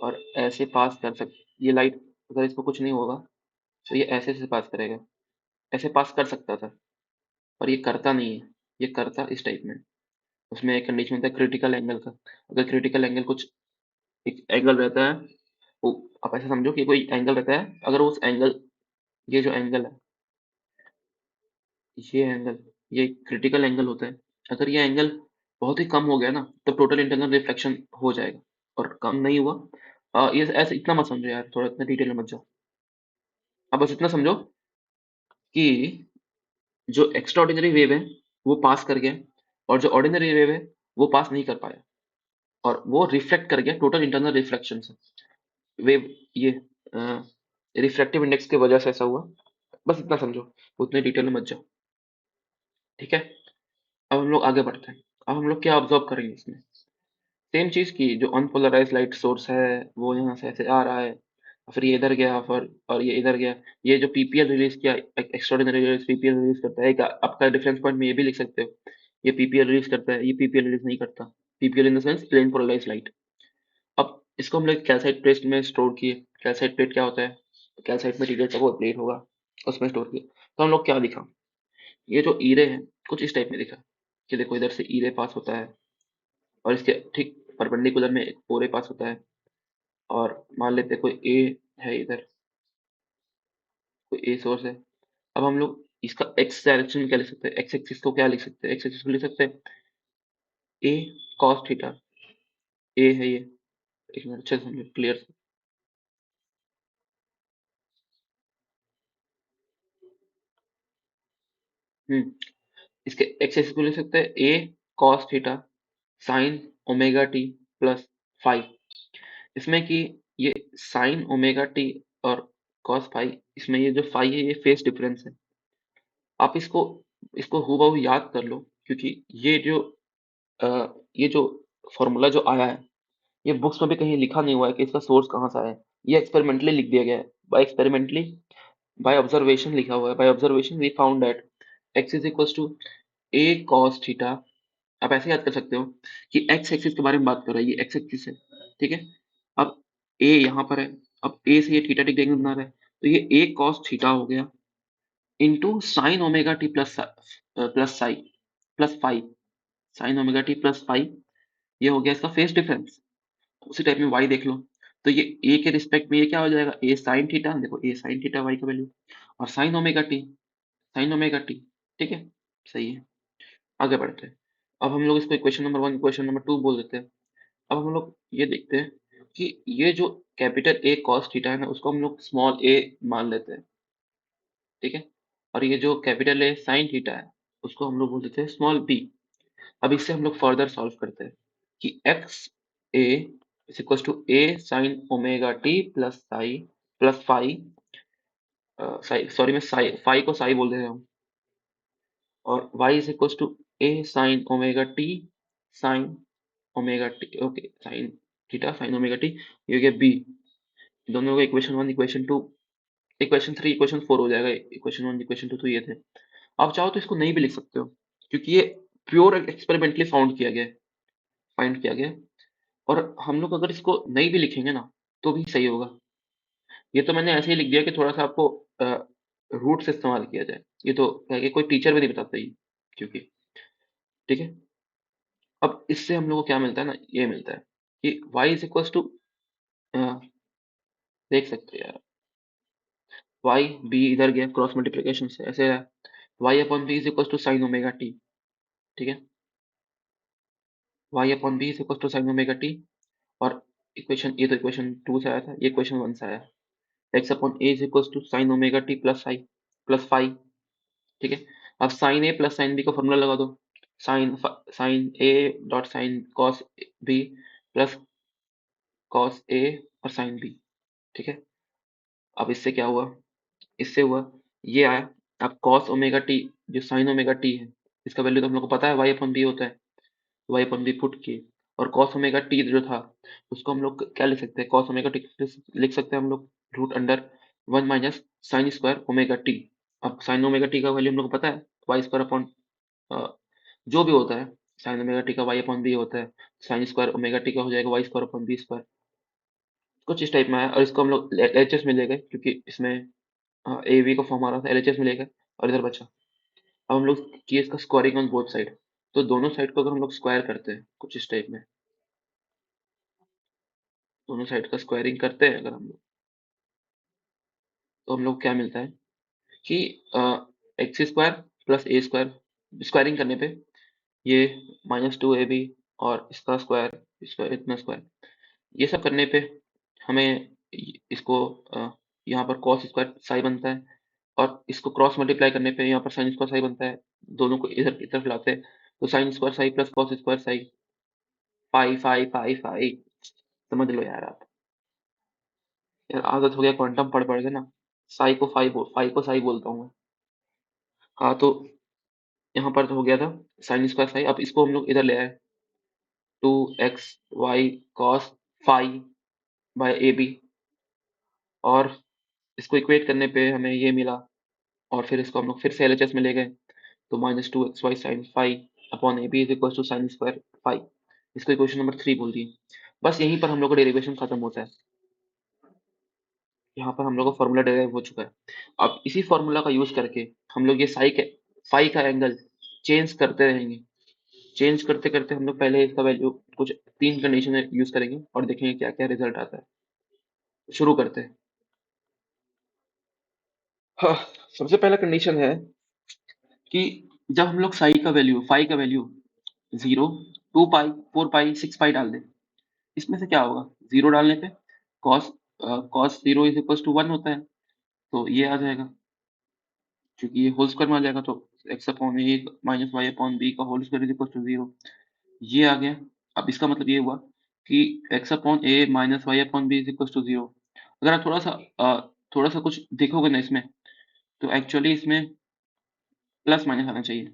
और ऐसे पास कर सक ये लाइट अगर इसको कुछ नहीं होगा तो ये ऐसे से पास करेगा, ऐसे पास कर सकता था, पर ये करता नहीं है, ये करता इस टाइप में। उसमें एक कंडीशन होता है क्रिटिकल एंगल का। अगर क्रिटिकल एंगल कुछ एक एंगल रहता है, वो आप ऐसे समझो कि कोई एंगल रहता है, अगर उस एंगल ये जो एंगल है, ये एंगल, ये क्रिटिकल एंगल होता है। अगर ये एंगल बहुत ही कम हो गया ना, तो टोटल इंटरनल रिफ्लेक्शन हो जाएगा। और कम नहीं हुआ, ये ऐसे इतना मत समझो यार, थोड़ा इतना डिटेल में मत जाओ। अब बस इतना समझो कि जो एक्स्ट्रा ऑर्डिनरी वेव है वो पास कर गया, और जो ऑर्डिनरी वेव है वो पास नहीं कर पाया, और वो रिफ्लेक्ट कर गया टोटल इंटरनल रिफ्लेक्शन से। वेव ये रिफ्रैक्टिव इंडेक्स की वजह से ऐसा हुआ। बस इतना समझो, उतने डिटेल में मत जाओ। ठीक है, अब हम लोग आगे बढ़ते हैं। अब हम लोग क्या ऑब्जर्व करेंगे इसमें, सेम चीज की जो अनपोलराइज्ड लाइट सोर्स है वो यहाँ से ऐसे आ रहा है, फिर ये इधर गया, फिर और ये इधर गया। ये जो पीपीएल रिलीज किया, एक्स्ट्राऑर्डिनरी पीपीएल रिलीज करता है, आपका डिफरेंस पॉइंट में ये भी लिख सकते हो, ये पीपीएल रिलीज करता है, ये पीपीएल रिलीज नहीं करता। PPL in the sense plane polarised light. अब इसको हम लोग कैल्साइट प्लेट में स्टोर किए। कैल्साइट प्लेट क्या होता है, कैल्साइट मटेरियल का वो प्लेट होगा, उसमें स्टोर किया। तो हम लोग क्या दिखा, ये जो ईरे है कुछ इस टाइप में दिखा, कि देखो इधर से ईरे पास होता है, और इसके ठीक परपेंडिकुलर में एक ओरे पास होता है। और मान लेते हैं कोई ए है इधर, कोई ए सोर्स है। अब हम लोग इसका एक्स डायरेक्शन में क्या लिख सकते हैं, एक्स एक्सिस को क्या लिख सकते हैं, एक्स एक्सिस को लिख सकते हैं ए कॉस थीटा। ए है ये, एक मिनट अच्छे से समझो क्लियर से। इसके एक्स एक्सिस को लिख सकते हैं A cos theta sine omega T plus five. इसमें कि ये साइन ओमेगा टी और कॉस फाई, इसमें ये जो फाई है ये फेस डिफरेंस है। आप इसको इसको हूबहू याद कर लो, क्योंकि अ, ये जो फॉर्मूला जो आया है, ये बुक्स में भी कहीं लिखा नहीं हुआ है कि इसका सोर्स कहाँ से आया है। ये एक्सपेरिमेंटली लिख दिया गया है, बाय एक्सपेरिमेंटली, बाय ऑब्जर्वेशन लिखा हुआ है। By observation we found that x is equal to A cos theta. आप ऐसे याद कर सकते हो कि एक्स एक्सिस के बारे में बात कर रहा है, ये एक्स एक्सिस है, ठीक है। अब ए यहाँ पर है, अब ए से ये थीटा डिग्री एंगल बना रहा है, तो ये ए कॉस थीटा हो गया into sine omega T plus plus psi plus five, sign omega T plus five, ये हो गया इसका फेस डिफरेंस। उसी टाइप में वाई देख लो, तो ये ए के रिस्पेक्ट में ये क्या हो जाएगा, ए साइन थीटा, देखो ए साइन थीटा वाई का वैल्यू, और sign omega T, sine omega T, ठीक है, सही है। आगे बढ़ते हैं। अब हम लोग इसको equation number one equation number two बोल देते हैं। अब हम लोग ये देखते हैं कि ये जो कैपिटल ए कॉस थीटा है ना, उसको हम लोग स्मॉल ए मान लेते हैं, ठीक है। और ये जो कैपिटल ए साइन थीटा है, उसको हम लोग बोल देते हैं स्मॉल बी। अब इससे हम लोग फर्दर सॉल्व करते हैं कि X A is equal to A sine omega T plus psi plus phi, psi sorry मैं साई फाई को साई बोल दे रहा हूँ, और y is equal to A sine omega T sine omega T, okay sine theta sine omega T, ये हो गया बी। दोनों का equation one equation two equation three equation four हो जाएगा। इक्वेशन वन इक्वेशन टू तो ये थे। आप चाहो तो इसको नहीं भी लिख सकते हो, क्योंकि ये प्योर एक्सपेरिमेंटली फाउंड किया गया है, फाइंड किया गया है। और हम लोग अगर इसको नहीं भी लिखेंगे ना तो भी सही होगा। ये तो मैंने ऐसे ही लिख दिया कि थोड़ा सा आपको रूट से इस्तेमाल किया जाए। ये तो क्या है कि कोई टीचर भी नहीं बताता ये, क्योंकि ठीक है। अब इससे हम लोग को क्या मिलता है ना, ये मिलता है कि y इज इक्वल टू, देख सकते हैं यार, y b इधर गया क्रॉस मल्टीप्लिकेशन से ऐसे है, y upon b is equal to sine omega T, ठीक है। y upon b is equal to sine omega T, और इक्वेशन ये तो इक्वेशन टू से आया था, ये इक्वेशन वन से आया। x upon a is equal to sine omega T plus I plus five, ठीक है। अब sine a plus sine b का फॉर्मूला लगा दो, sine sine a dot sine cos b plus cos a और साइन b, ठीक है। अब इससे क्या हुआ, इससे हुआ ये आया। अब कॉस ओमेगा टी जो साइन ओमेगा टी है, इसका वैल्यू तो हम लोग को पता है वाई अपॉन बी होता है, वाई अपॉन बी पुट किए। और कॉस ओमेगा टी जो था उसको हम लोग क्या लिख सकते हैं, कॉस ओमेगा टी लिख सकते हैं हम लोग root under one minus sine square omega T. अब साइन ओमेगा टी का वैल्यू हम लोग को पता है वाई स्क्वायर अपॉन जो भी होता है, साइन ओमेगा टी का वाई अपॉन बी होता है, साइन स्क्वायर ओमेगा टी का हो जाएगा Y square upon B square. कुछ इस टाइप में आया और इसको हम लोग एच एस में ले गए क्योंकि इसमें ए वी का फॉर्म आ रहा था, एल एच एस में ले गए और इधर बचा। अब हम लोग किए इसका स्क्वायरिंग ऑन बोथ साइड। तो दोनों साइड को अगर हम लोग स्क्वायर करते हैं कुछ इस टाइप में, दोनों साइड का स्क्वायरिंग करते हैं अगर हम लोग, तो हम लोग क्या मिलता है कि एक्स स्क्वायर प्लस ए स्क्वायर, स्क्वायरिंग करने पे ये -2ab और इसका स्क्वायर, इसका इतना स्क्वायर, ये सब करने पे हमें इसको यहाँ पर कॉस स्क्वायर साई बनता है और इसको क्रॉस मल्टीप्लाई करने पे यहाँ पर साइन स्क्वायर साई बनता है। दोनों को इधर की तरफ लाते हैं तो sine square psi plus cos square psi, pi phi pi phi, समझ लो यार आप। यार आदत हो गया क्वांटम पढ़ पढ़ के ना, साई को फाई को साई बोलता हूँ मैं। हाँ तो यहाँ पर तो हो गया था साइन स्क्वायर फाई। अब इसको हम लोग इधर ले आए, 2xy cos phi by A B, और इसको इक्वेट करने पे हमें ये मिला और फिर इसको हम लोग फिर से एलएचएस में ले गए तो -2xy sin phi upon A B is equal to sine square phi. इसको इक्वेशन नंबर 3 बोल दिए। बस यहीं पर हम लोग का डेरिवेशन खत्म होता है। यहाँ पर हम लोग का फॉर्मूला डेराइव हो चुका है। अब इसी फॉर्मूला का यूज करके हम लोग ये फाई का एंगल चेंज करते रहेंगे। चेंज करते करते हम लोग पहले इसका वैल्यू कुछ 3 कंडीशन यूज करेंगे और देखेंगे क्या क्या रिजल्ट आता है। शुरू करते हैं। हाँ, सबसे पहला कंडीशन है कि जब हम लोग फाई का वैल्यू 0, 2 पाई, 4 पाई, 6 पाई डाल दें, इसमें से क्या होगा? 0 डालने पे cos cos 0 is equal to 1 होता है, तो ये आ जाएगा। क्योंकि ये होल स्क्वायर में आ जाएगा तो X upon A minus Y upon B का whole square is equal to 0, ये आ गया। अब इसका मतलब ये हुआ कि X upon A minus Y upon B is equal to 0। अगर आप थोड़ा सा कुछ देखोगे ना इसमें, तो एक्चुअली इसमें प्लस माइनस आना चाहिए,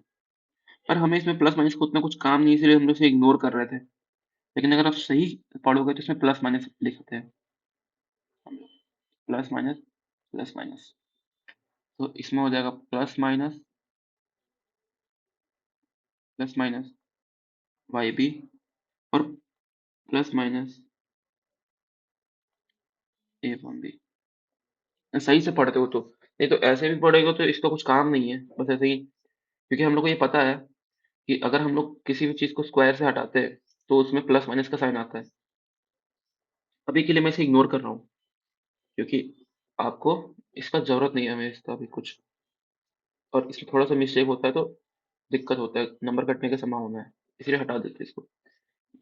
पर हमें इसमें प्लस माइनस का उतना कुछ काम नहीं है, इसलिए हम लोग इसे इग्नोर कर रहे थे। लेकिन अगर आप सही पढ़ोगे तो इसमें प्लस माइनस लिख सकते हैं हम लोग, प्लस माइनस प्लस माइनस। तो इसमें हो जाएगा प्लस माइनस वाई बी और प्लस माइनस ए अपॉन बी। सही से पढ़ते हो तो, नहीं तो ऐसे भी पढ़ेगा तो इसका कुछ काम नहीं है, बस ऐसे ही। क्योंकि हम लोग को ये पता है कि अगर हम लोग किसी भी चीज को स्क्वायर से हटाते हैं तो उसमें प्लस माइनस का साइन आता है। अभी के लिए मैं इसे इग्नोर कर रहा हूँ क्योंकि आपको इसका जरूरत नहीं है हमें इसका भी कुछ, और इसमें थोड़ा सा मिस्टेक होता है तो दिक्कत होता है, नंबर कटने की संभावना है, इसलिए हटा देते हैं इसको।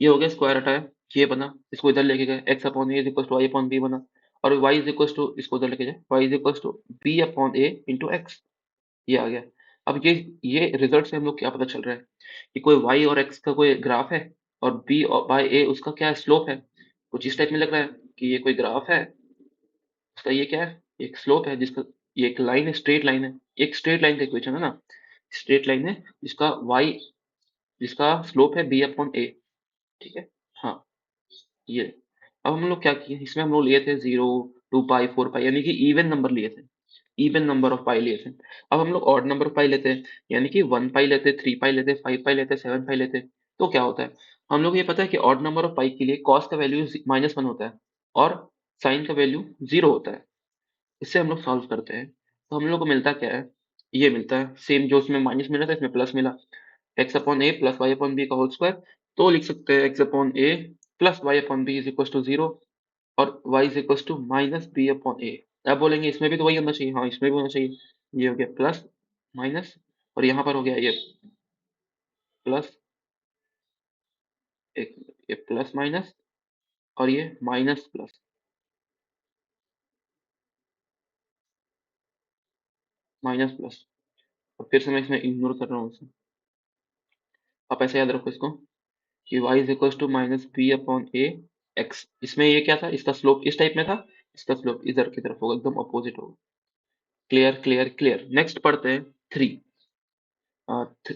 ये हो गया स्क्वायर हटाया, ये बना, इसको इधर लेके गए, X upon A is equal to Y upon B बना, और वाई इज इक्वल टू, इसको इधर लेके जाए, Y is equal to B upon A into X, ये आ गया। अब ये रिजल्ट से हम लोग क्या पता चल रहा है कि कोई y और x का कोई ग्राफ है और b और बाय a उसका क्या स्लोप है। कुछ इस टाइप में लग रहा है कि ये कोई ग्राफ है, उसका ये क्या है, एक स्लोप है जिसका, ये एक लाइन है, स्ट्रेट लाइन है, एक स्ट्रेट लाइन का इक्वेशन है ना, स्ट्रेट लाइन है जिसका y, जिसका स्लोप है b अपॉन a। ठीक है। हाँ, ये। अब हम लोग क्या किए, इसमें हम लोग लिए थे 0, 2 पाई, 4 पाई, यानी कि इवन नंबर लिए थे, इवन नंबर ऑफ पाई लिए थे। अब हम लोग ऑड नंबर ऑफ पाई लेते हैं, यानी कि 1 पाई लेते, 3 पाई लेते, 5 पाई लेते, 7 पाई लेते, तो क्या होता है, हम लोग ये पता है कि ऑड नंबर ऑफ पाई के लिए कॉस का वैल्यू -1 होता है और साइन का वैल्यू 0 होता है। इससे हम लोग सॉल्व करते हैं तो हम लोग को मिलता क्या है, ये मिलता है सेम, जो उसमें माइनस मिला था इसमें प्लस मिला, X upon A plus Y upon B का होल स्क्वायर। तो लिख सकते हैं X upon A plus Y upon B is equal to 0 और y is equal to minus B upon A. अब बोलेंगे इसमें भी तो वही होना चाहिए, हाँ इसमें भी होना चाहिए। ये हो गया प्लस माइनस और यहाँ पर हो गया ये प्लस, एक ये प्लस माइनस और ये माइनस प्लस, माइनस प्लस। और फिर से मैं इसमें इग्नोर कर रहा हूँ इसे। आप ऐसे याद रखो इसको कि y is equal to minus B upon A X. इसमें ये क्या था, इसका स्लोप इस टाइप में था, इसका स्लोप इधर की तरफ होगा, एकदम अपोजिट होगा। Clear clear clear. नेक्स्ट पढ़ते हैं 3।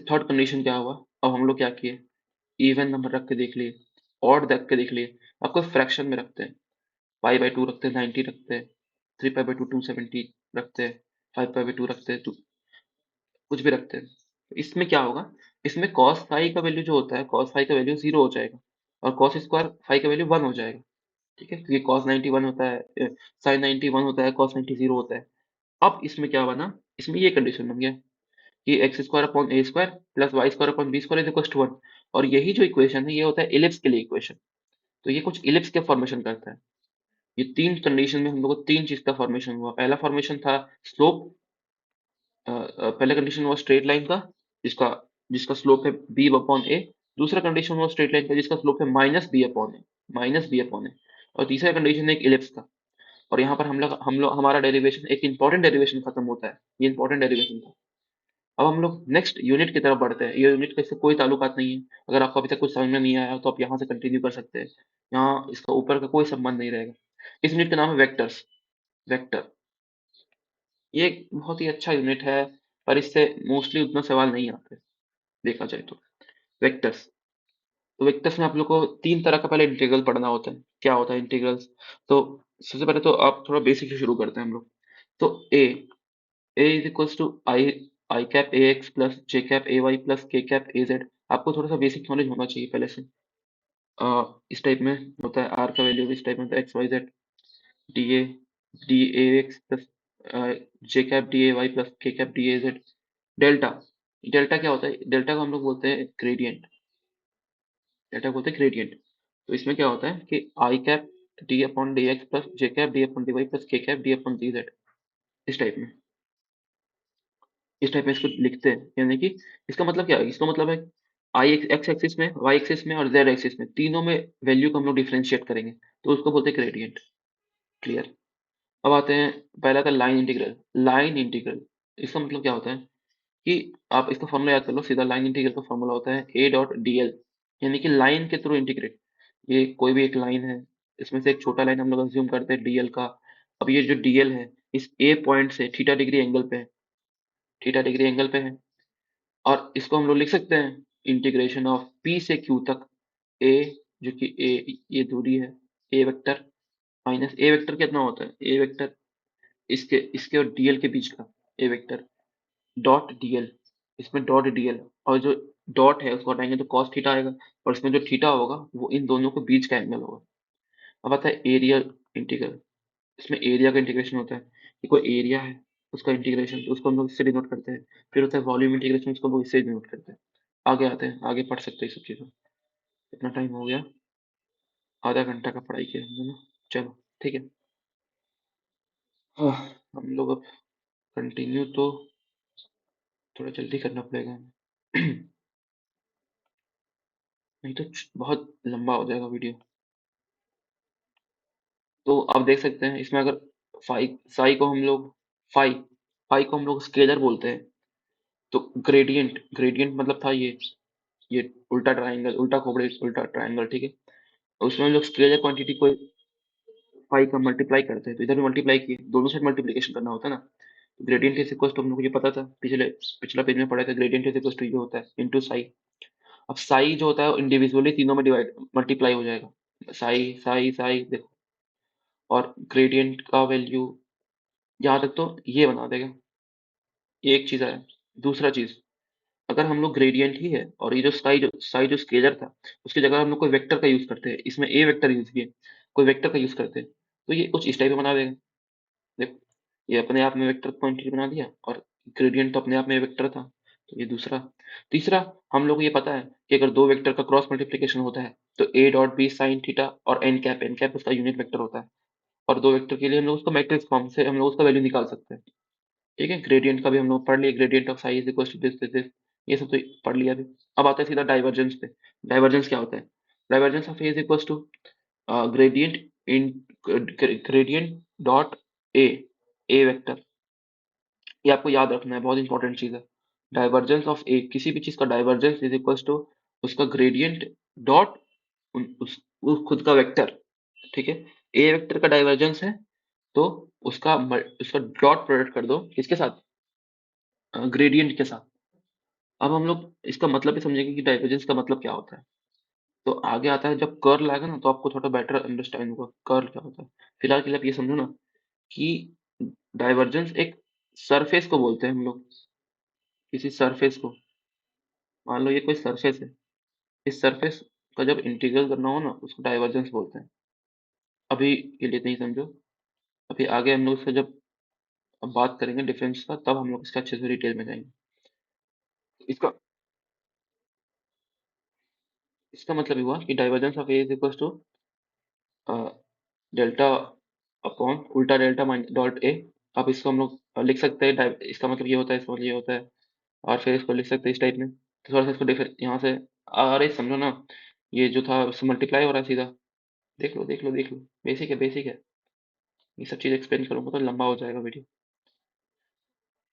थर्ड कंडीशन क्या हुआ, अब हम लोग क्या किए, इवन नंबर रख के देख लिए, ऑड रख के देख लिए, आपको फ्रैक्शन में रखते हैं, पाई/2 रखते हैं, 90 रखते हैं, 3 पाई/2 270 रखते हैं, 5 पाई/2 रखते हैं, तो कुछ भी रखते हैं। तो इसमें क्या होगा इसमें कॉस फाई का वैल्यू जो होता है, कॉस फाई का वैल्यू 0 हो जाएगा और कॉस स्क्वायर फाई का वैल्यू 1 हो जाएगा। ठीक है, क्योंकि कॉस 90 1 होता है, साइन 90 1 होता है, कॉस 90 0 होता है। अब इसमें क्या बना, इसमें ये कंडीशन बन गया कि X square upon A square plus Y square upon B square is equal to 1। और यही जो इक्वेशन है ये होता है इलिप्स के लिए इक्वेशन। तो ये कुछ इलिप्स के फॉर्मेशन करता है। ये तीन कंडीशन में हम लोग को तीन चीज का फॉर्मेशन हुआ। पहला फॉर्मेशन था स्लोप, पहला कंडीशन हुआ स्ट्रेट लाइन का जिसका जिसका स्लोप है बी अपॉन ए। दूसरा कंडीशन हुआ स्ट्रेट लाइन का जिसका स्लोप है माइनस बी अपॉन ए। और तीसरा कंडीशन है एक इलिप्स का। और यहाँ पर हम लोग हमारा डेरिवेशन एक इंपॉर्टेंट डेरिवेशन खत्म होता है। ये इंपॉर्टेंट डेरिवेशन था। अब हम लोग नेक्स्ट यूनिट की तरफ बढ़ते हैं। ये यूनिट का इससे कोई ताल्लुकात नहीं है। अगर आपको अभी तक कुछ समझ में नहीं आया हो तो आप यहाँ से कंटिन्यू कर सकते हैं। यहाँ इसका ऊपर का कोई संबंध नहीं रहेगा। इस यूनिट का नाम है वेक्टर्स। वेक्टर ये एक बहुत ही अच्छा यूनिट है, पर इससे मोस्टली उतना सवाल नहीं आते देखा जाए तो। वेक्टर्स, तो वेक्टर्स में आप लोग को तीन तरह का पहले इंटीग्रल पढ़ना होता है। क्या होता है इंटीग्रल्स? तो सबसे पहले तो आप थोड़ा बेसिक से शुरू करते हैं हम लोग। तो A is equals to I cap A X plus J cap A Y plus K cap A Z. आपको थोड़ा सा बेसिक नॉलेज होना चाहिए पहले से। इस टाइप में होता है आर का वैल्यू, इस टाइप में होता है X Y Z D A, X plus J cap D A Y plus K cap D A Z. Delta, delta क्या होता है? डेल्टा को हम लोग बोलते हैं ग्रेडियंट। डेल्टा को बोलते हैं ग्रेडियंट। तो इसमें क्या होता है कि I cap D upon D X plus J cap D upon D Y plus K cap D upon D Z. इस टाइप में, इस टाइप में इसको लिखते हैं। यानी कि इसका मतलब क्या है? इसका मतलब है आई एक्स एक्सिस में, वाई एक्सिस में और जेड एक्सिस में, तीनों में वैल्यू को हम लोग डिफरेंशिएट करेंगे तो उसको बोलते हैं ग्रेडियंट। क्लियर? अब आते हैं, पहला था लाइन इंटीग्रल। लाइन इंटीग्रल इसका मतलब क्या होता है कि आप इसका फॉर्मूला याद कर लो सीधा। लाइन इंटीग्रल का फॉर्मूला होता है ए डॉट डी एल, यानी कि लाइन के थ्रू इंटीग्रेट। ये कोई भी एक लाइन है, इसमें से एक छोटा लाइन हम लोग अज्यूम करते हैं डीएल का। अब ये जो डीएल है इस ए पॉइंट से थीटा डिग्री एंगल पे है, थीटा डिग्री एंगल पे है। और इसको हम लोग लिख सकते हैं इंटीग्रेशन ऑफ पी से क्यू तक ए, जो कि ए ये दूरी है, ए वेक्टर माइनस ए वेक्टर कितना होता है? ए वेक्टर इसके इसके और डीएल के बीच का ए वेक्टर डॉट डीएल। इसमें डॉट डीएल और जो डॉट है उसको हटाएंगे तो cos थीटा आएगा। और इसमें जो थीटा होगा वो इन दोनों के बीच का एंगल होगा। अब आता है एरिया इंटीग्रल। इसमें एरिया का इंटीग्रेशन होता है कि कोई एरिया है उसका इंटीग्रेशन, तो उसको हम लोग इससे डिनोट करते हैं। फिर होता है वॉल्यूम इंटीग्रेशन, उसको हम लोग इससे डिनोट करते हैं। आगे आते हैं, आगे पढ़ सकते हैं ये सब चीज़ें। कितना टाइम हो गया? आधा घंटा का पढ़ाई किया हमने ना। चलो ठीक है। हाँ, हम लोग अब कंटिन्यू तो थोड़ा जल्दी करना पड़ेगा हमें। नहीं तो बहुत लंबा हो जाएगा वीडियो। तो आप देख सकते हैं इसमें अगर फाई साई को हम लोग फाई फाई को हम लोग स्केलर बोलते हैं। तो ग्रेडियंट, ग्रेडियंट मतलब था ये उल्टा ट्रायंगल, उल्टा खोपड़ी उल्टा ट्रायंगल। ठीक है, उसमें हम लोग स्केलर क्वांटिटी को फाई का मल्टीप्लाई करते हैं। तो इधर भी मल्टीप्लाई किए, दोनों साइड मल्टीप्लिकेशन करना होता है ना। ग्रेडियंट इज इक्वल टू हम लोग को ये पता था, पिछला पेज में पढ़ा था। ग्रेडियंट इज इक्वल टू ये होता है इनटू साई। अब साई जो होता है इंडिविजुअली तीनों में डिवाइड मल्टीप्लाई हो जाएगा। साई साई साई देखो। और ग्रेडियंट का वैल्यू यहाँ तक तो ये बना देगा। ये एक चीज है। दूसरा चीज, अगर हम लोग ग्रेडियंट ही है और ये जो साई जो स्केलर था उसकी जगह हम लोग कोई वेक्टर का यूज करते हैं, इसमें ए वेक्टर यूज किए, कोई वेक्टर का यूज करते हैं, तो ये कुछ इस टाइप में बना देगा। देखो, ये अपने आप में वेक्टर क्वांटिटी बना दिया और ग्रेडियंट तो अपने आप में वेक्टर था। तो ये दूसरा। तीसरा, हम लोग को ये पता है कि अगर दो वेक्टर का क्रॉस मल्टीप्लिकेशन होता है तो A dot B sine theta और एन कैप उसका यूनिट वेक्टर होता है। और दो वेक्टर के लिए हम लोग उसको मैट्रिक्स फॉर्म से हम लोग उसका वैल्यू निकाल सकते हैं। ठीक है, ग्रेडियंट का भी हम लोग पढ़ लिए, gradient of psi is equal to this. ये सब तो पढ़ लिया अभी। अब आता है सीधा डाइवर्जेंस पे। डाइवर्जेंस क्या होता है? Divergence of A is equal to gradient in gradient dot A, A vector. ये आपको याद रखना है, बहुत इंपॉर्टेंट चीज है। डाइवर्जेंस ऑफ ए, किसी भी चीज का डाइवर्जेंस इज इक्वल टू उसका ग्रेडियंट डॉट उस खुद का वेक्टर। ठीक है, ए वेक्टर का डाइवर्जेंस है तो उसका डॉट प्रोडक्ट कर दो किसके साथ? ग्रेडियंट के साथ। अब हम लोग इसका मतलब भी समझेंगे कि डाइवर्जेंस का मतलब क्या होता है। तो आगे आता है जब कर्ल आएगा ना तो आपको थोड़ा बेटर अंडरस्टैंड होगा कर्ल क्या होता है। फिलहाल के लिए आप ये समझो ना कि डाइवर्जेंस एक सरफेस को बोलते हैं हम लोग, किसी सरफेस को। मान लो ये कोई सरफेस है, इस सरफेस का जब इंटीग्रल करना हो ना उसको डाइवर्जेंस बोलते हैं। अभी के लिए नहीं समझो, अभी आगे हम लोग इसका जब अब बात करेंगे डिफरेंस का तब हम लोग इसका अच्छे से डिटेल में जाएंगे। इसका इसका मतलब ये हुआ कि divergence of A is equal to delta upon उल्टा डेल्टा डॉट ए। अब इसको हम लोग लिख सकते हैं इसका मतलब ये होता है, इसका मतलब ये होता है, और फिर इसको लिख सकते हैं इस टाइप में। तो थोड़ा सा इसको यहाँ से अरे समझो ना, ये जो था उससे मल्टीप्लाई हो रहा है सीधा। देख लो देख लो देख लो, बेसिक है बेसिक है। ये सब चीज़ एक्सप्लेन करूंगा तो लंबा हो जाएगा वीडियो।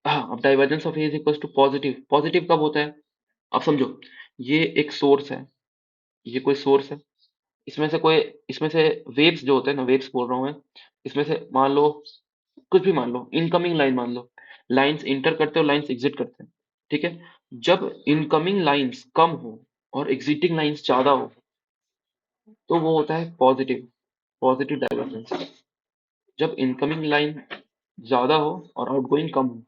हाँ, अब divergence of A is equal to positive. Positive कब होता है? अब समझो, ये एक सोर्स है, ये कोई सोर्स है, इसमें से कोई, इसमें से वेव्स जो होते हैं ना, वेव्स बोल रहा हूँ मैं, इसमें से मान लो कुछ भी मान लो, इनकमिंग लाइन मान लो, लाइंस इंटर करते हैं और लाइंस एग्जिट करते हैं, ठीक है। जब इनकमिंग लाइंस कम हो और एग्जिटिंग लाइंस ज्यादा हो तो वो होता है पॉजिटिव, पॉजिटिव डाइवर्जेंस। जब इनकमिंग लाइन ज्यादा हो और आउटगोइंग कम हो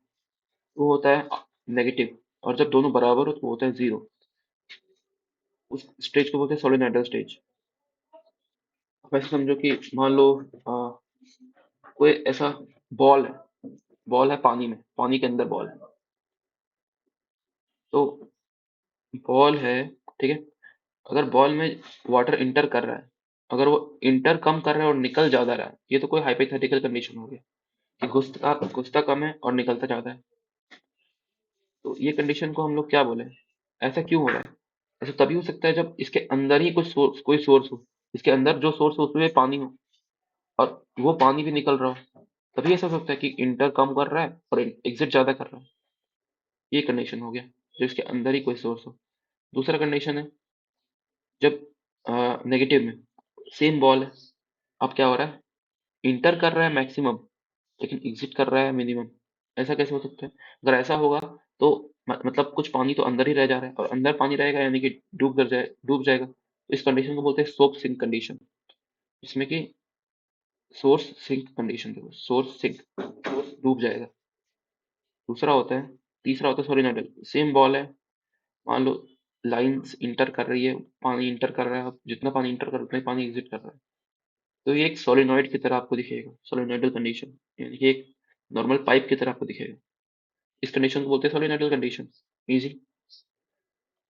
वो होता है नेगेटिव, और जब दोनों बराबर हो तो वो होता है जीरो। उस स्टेज को बोलते हैं सोलेनोइडल स्टेज। अब ऐसे समझो कि मान लो कोई ऐसा बॉल है, बॉल है पानी में, पानी के अंदर बॉल है। तो बॉल है, ठीक है। अगर बॉल में वाटर इंटर कर रहा है, अगर वो इंटर कम कर रहा है और निकल ज्यादा रहा है, ये तो कोई हाइपोथेटिकल कंडीशन हो गया कि घुसता घुसता कम है और निकलता ज्यादा है। तो ये कंडीशन को हम लोग क्या बोले? ऐसा क्यों हो रहा है? ऐसा तभी हो सकता है जब इसके अंदर ही कुछ सोर्स, कोई सोर्स हो, इसके अंदर जो सोर्स हो उसमें पानी हो और वो पानी भी निकल रहा हो, तभी ऐसा हो सकता है कि इंटर कम कर रहा है और एग्जिट ज्यादा कर रहा है। ये कंडीशन हो गया जो इसके अंदर ही कोई सोर्स हो। दूसरा कंडीशन है जब नेगेटिव में सेम बॉल है, अब क्या हो रहा है, इंटर कर रहा है मैक्सिमम लेकिन एग्जिट कर रहा है मिनिमम। ऐसा कैसे हो सकता है? अगर ऐसा होगा तो मतलब कुछ पानी तो अंदर ही रह जा रहा है, और अंदर पानी रहेगा यानी कि डूब जाएगा। तो इस कंडीशन को बोलते हैं सोप सिंक कंडीशन, जिसमें कि सोर्स सिंक कंडीशन, देखो सोर्स सिंक, सोर्स डूब जाएगा। दूसरा होता है, तीसरा होता है सोलेनोइडल। सेम बॉल है, मान लो लाइंस इंटर कर रही है, पानी इंटर कर रहा है, जितना पानी इंटर कर रहा है उतना ही पानी एग्जिट कर रहा है। तो ये एक सोलेनोइड की तरह आपको दिखेगा, सोलेनोइडल कंडीशन, यानी कि एक नॉर्मल पाइप की तरह आपको दिखेगा। इस कंडीशन को बोलते हैं solenoidal condition. Easy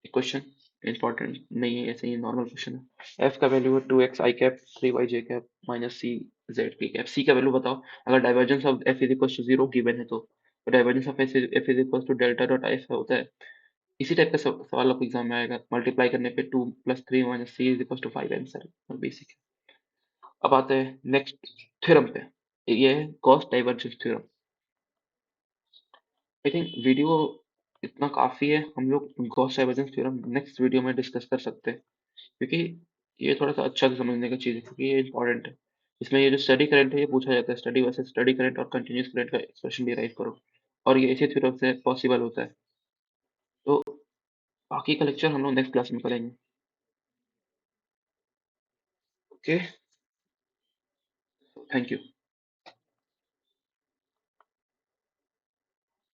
question, important नहीं है, ऐसे ही नॉर्मल क्वेश्चन है। एफ का वैल्यू है 2x I cap 3y J cap minus C Z P cap. C का वैल्यू बताओ। अगर divergence of F is equal to zero given है तो divergence of F is equal to delta dot F होता है। इसी टाइप का सवाल आपको एग्जाम में आएगा, मल्टीप्लाई करने पे 2 + 3 - c is equal to 5 answer, और बेसिक है। अब आते हैं नेक्स्ट थ्योरम पे, ये है Gauss divergence theorem. I think video इतना काफी है, हम लोग Gauss divergence theorem next video में डिस्कस कर सकते हैं, क्योंकि ये थोड़ा सा अच्छा से समझने का चीज़ है, क्योंकि ये इंपॉर्टेंट है। इसमें ये जो स्टडी करंट है ये पूछा जाता है, स्टडी वर्सेस स्टडी करंट और कंटिन्यूस करंट का एक्सप्रेशन डिराइव करो, और ये इसी थ्योरम से पॉसिबल होता है। तो बाकी का लेक्चर हम लोग नेक्स्ट क्लास में करेंगे। Okay, thank you.